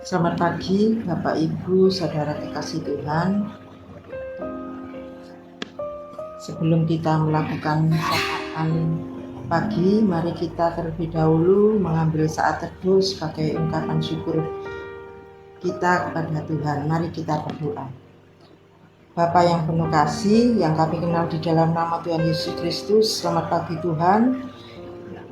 Selamat pagi Bapak Ibu Saudara kekasih Tuhan. Sebelum kita melakukan sapaan pagi, mari kita terlebih dahulu mengambil saat teduh sebagai ungkapan syukur kita kepada Tuhan. Mari kita berdoa. Bapa yang penuh kasih, yang kami kenal di dalam nama Tuhan Yesus Kristus, selamat pagi Tuhan.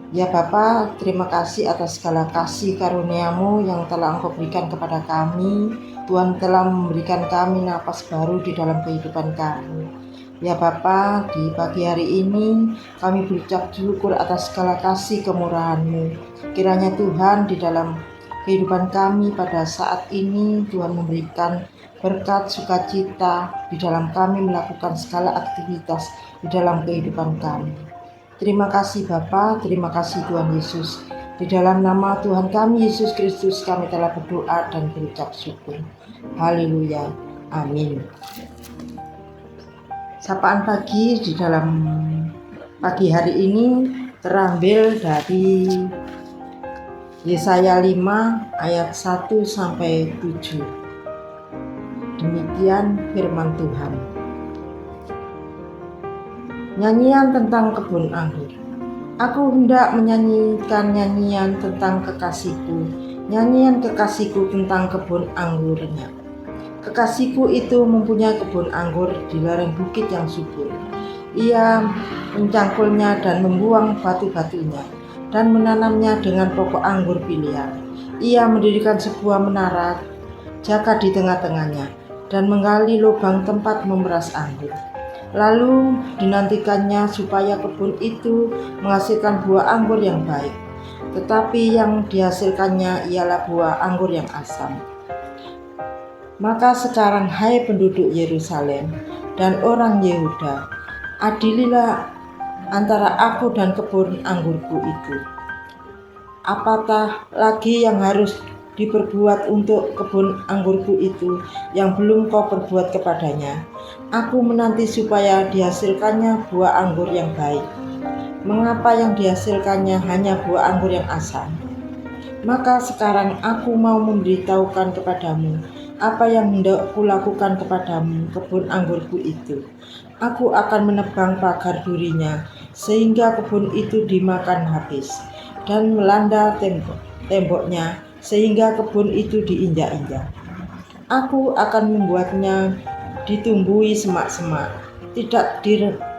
Ya Bapa, terima kasih atas segala kasih karunia-Mu yang telah Engkau berikan kepada kami. Tuhan telah memberikan kami napas baru di dalam kehidupan kami. Ya Bapa, di pagi hari ini kami berucap syukur atas segala kasih kemurahan-Mu. Kiranya Tuhan di dalam kehidupan kami pada saat ini Tuhan memberikan berkat sukacita di dalam kami melakukan segala aktivitas di dalam kehidupan kami. Terima kasih Bapa, terima kasih Tuhan Yesus. Di dalam nama Tuhan kami Yesus Kristus kami telah berdoa dan berucap syukur. Haleluya. Amin. Sapaan pagi di dalam pagi hari ini terambil dari Yesaya 5 ayat 1 sampai 7. Demikian firman Tuhan. Nyanyian tentang kebun anggur. Aku hendak menyanyikan nyanyian tentang kekasihku, nyanyian kekasihku tentang kebun anggurnya. Kekasihku itu mempunyai kebun anggur di lereng bukit yang subur. Ia mencangkulnya dan membuang batu-batunya, dan menanamnya dengan pokok anggur pilihan. Ia mendirikan sebuah menara jaga di tengah-tengahnya, dan menggali lubang tempat memeras anggur. Lalu dinantikannya supaya kebun itu menghasilkan buah anggur yang baik, tetapi yang dihasilkannya ialah buah anggur yang asam. Maka sekarang hai penduduk Yerusalem dan orang Yehuda, adililah antara aku dan kebun anggurku itu. Apatah lagi yang harus diperbuat untuk kebun anggurku itu yang belum kau perbuat kepadanya? Aku menanti supaya dihasilkannya buah anggur yang baik. Mengapa yang dihasilkannya hanya buah anggur yang asam? Maka sekarang aku mau memberitahukan kepadamu apa yang hendak kulakukan kepadamu kebun anggurku itu. Aku akan menebang pagar durinya sehingga kebun itu dimakan habis, dan melanda temboknya sehingga kebun itu diinjak-injak. Aku akan membuatnya ditumbuhi semak-semak, tidak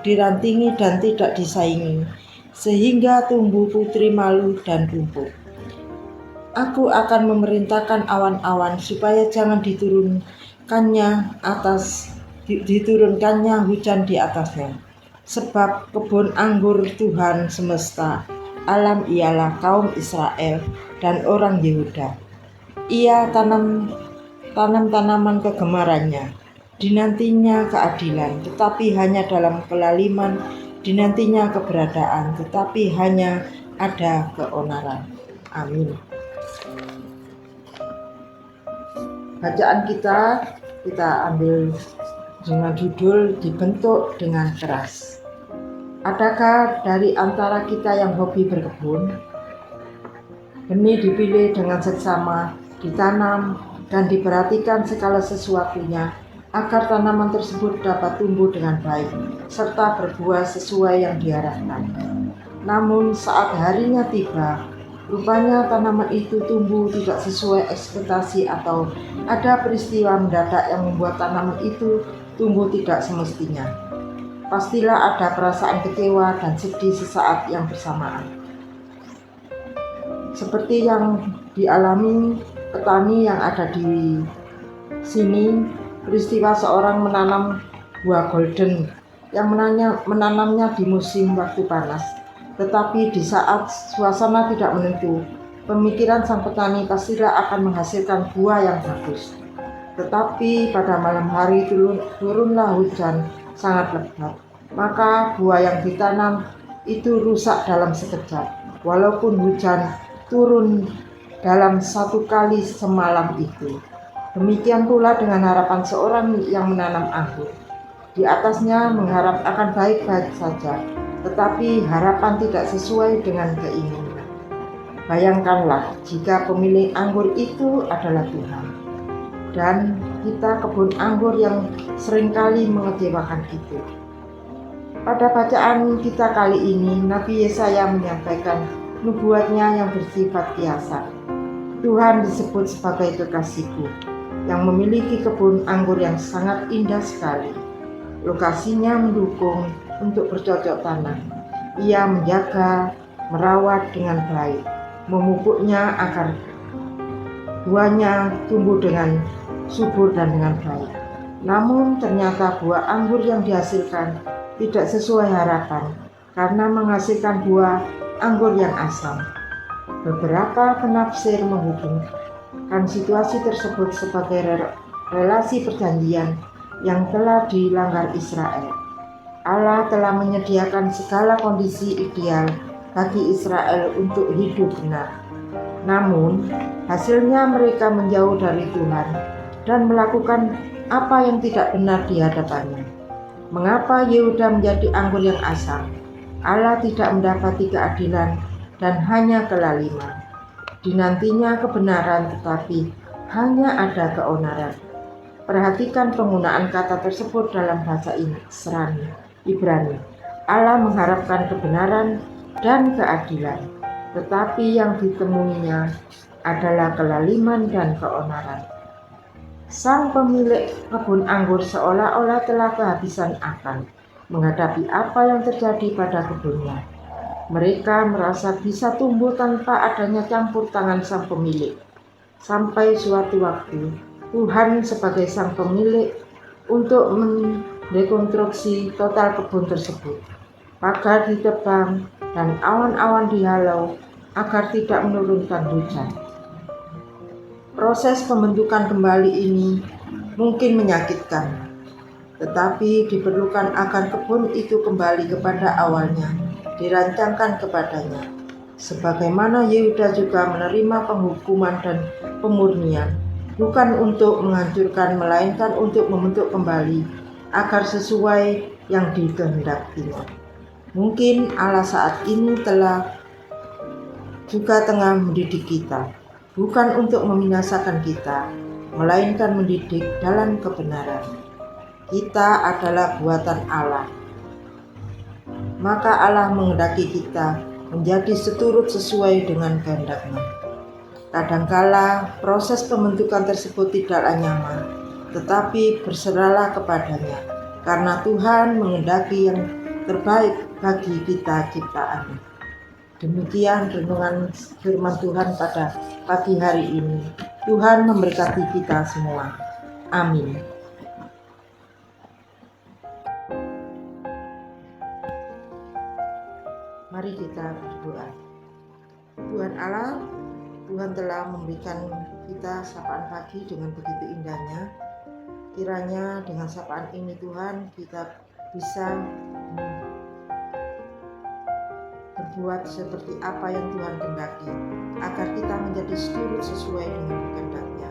dirantingi dan tidak disaingi, sehingga tumbuh putri malu dan rumput. Aku akan memerintahkan awan-awan supaya jangan diturunkannya hujan di atasnya. Sebab kebun anggur Tuhan semesta alam ialah kaum Israel dan orang Yehuda. Ia tanam tanaman kegemarannya, dinantinya keadilan, tetapi hanya dalam kelaliman, dinantinya keberadaan, tetapi hanya ada keonaran. Amin. Bacaan kita ambil dengan judul dibentuk dengan keras. Adakah dari antara kita yang hobi berkebun? Benih dipilih dengan seksama, ditanam dan diperhatikan segala sesuatunya agar tanaman tersebut dapat tumbuh dengan baik serta berbuah sesuai yang diharapkan. Namun saat harinya tiba, rupanya tanaman itu tumbuh tidak sesuai ekspektasi atau ada peristiwa mendadak yang membuat tanaman itu tumbuh tidak semestinya. Pastilah ada perasaan kecewa dan sedih sesaat yang bersamaan. Seperti yang dialami petani yang ada di sini, peristiwa seorang menanam buah golden yang menanamnya di musim waktu panas. Tetapi di saat suasana tidak menentu, pemikiran sang petani pastilah akan menghasilkan buah yang bagus. Tetapi pada malam hari turunlah hujan sangat lebat, maka buah yang ditanam itu rusak dalam sekejap, walaupun hujan turun dalam satu kali semalam itu. Demikian pula dengan harapan seorang yang menanam anggur. Di atasnya mengharap akan baik-baik saja, tetapi harapan tidak sesuai dengan keinginan. Bayangkanlah jika pemilik anggur itu adalah Tuhan, dan kita kebun anggur yang seringkali mengecewakan itu. Pada bacaan kita kali ini, Nabi Yesaya menyampaikan nubuatnya yang bersifat kiasan. Tuhan disebut sebagai kekasihku, yang memiliki kebun anggur yang sangat indah sekali. Lokasinya mendukung untuk bercocok tanam. Ia menjaga, merawat dengan baik, memupuknya agar buahnya tumbuh dengan subur dan dengan baik. Namun ternyata buah anggur yang dihasilkan tidak sesuai harapan karena menghasilkan buah anggur yang asam. Beberapa penafsir menghubungkan situasi tersebut sebagai relasi perjanjian yang telah dilanggar Israel. Allah telah menyediakan segala kondisi ideal bagi Israel untuk hidup benar. Namun, hasilnya mereka menjauh dari Tuhan dan melakukan apa yang tidak benar di hadapannya. Mengapa Yehuda menjadi anggur yang asam? Allah tidak mendapati keadilan dan hanya kelaliman. Dinantinya kebenaran, tetapi hanya ada keonaran. Perhatikan penggunaan kata tersebut dalam bahasa Ibrani. Allah mengharapkan kebenaran dan keadilan, tetapi yang ditemuinya adalah kelaliman dan keonaran. Sang pemilik kebun anggur seolah-olah telah kehabisan akal menghadapi apa yang terjadi pada kebunnya. Mereka merasa bisa tumbuh tanpa adanya campur tangan sang pemilik. Sampai suatu waktu, Tuhan sebagai sang pemilik untuk mendekonstruksi total kebun tersebut. Pagar ditebang dan awan-awan dihalau agar tidak menurunkan hujan. Proses pembentukan kembali ini mungkin menyakitkan, tetapi diperlukan agar kebun itu kembali kepada awalnya, dirancangkan kepadanya. Sebagaimana Yehuda juga menerima penghukuman dan pemurnian, bukan untuk menghancurkan, melainkan untuk membentuk kembali agar sesuai yang dikehendakinya. Mungkin Allah saat ini juga tengah mendidik kita, bukan untuk membinasakan kita, melainkan mendidik dalam kebenaran. Kita adalah buatan Allah, maka Allah menghendaki kita menjadi seturut sesuai dengan kehendak-Nya. Kadangkala proses pembentukan tersebut tidaklah nyaman, tetapi berserahlah kepadanya, karena Tuhan menghendaki yang terbaik bagi kita ciptaan. Demikian renungan firman Tuhan pada pagi hari ini. Tuhan memberkati kita semua. Amin. Mari kita berdoa. Tuhan Allah, Tuhan telah memberikan kita sapaan pagi dengan begitu indahnya. Kiranya dengan sapaan ini Tuhan, kita bisa berbuat seperti apa yang Tuhan kehendaki, agar kita menjadi seturut sesuai dengan kehendak-Nya.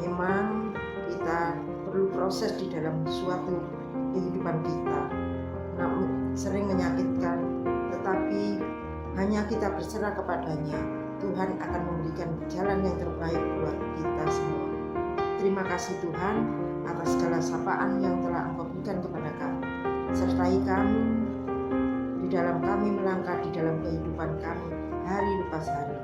Memang kita perlu proses di dalam suatu kehidupan kita, namun sering menyakitkan, tetapi hanya kita berserah kepadanya, Tuhan akan memberikan jalan yang terbaik buat kita semua. Terima kasih Tuhan atas segala sapaan yang telah Engkau berikan kepada kami. Sertai kami di dalam kami melangkah di dalam kehidupan kami hari lepas hari.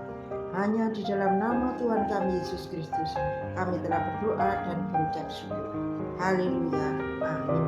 Hanya di dalam nama Tuhan kami Yesus Kristus kami telah berdoa dan berucap syukur. Haleluya. Amin.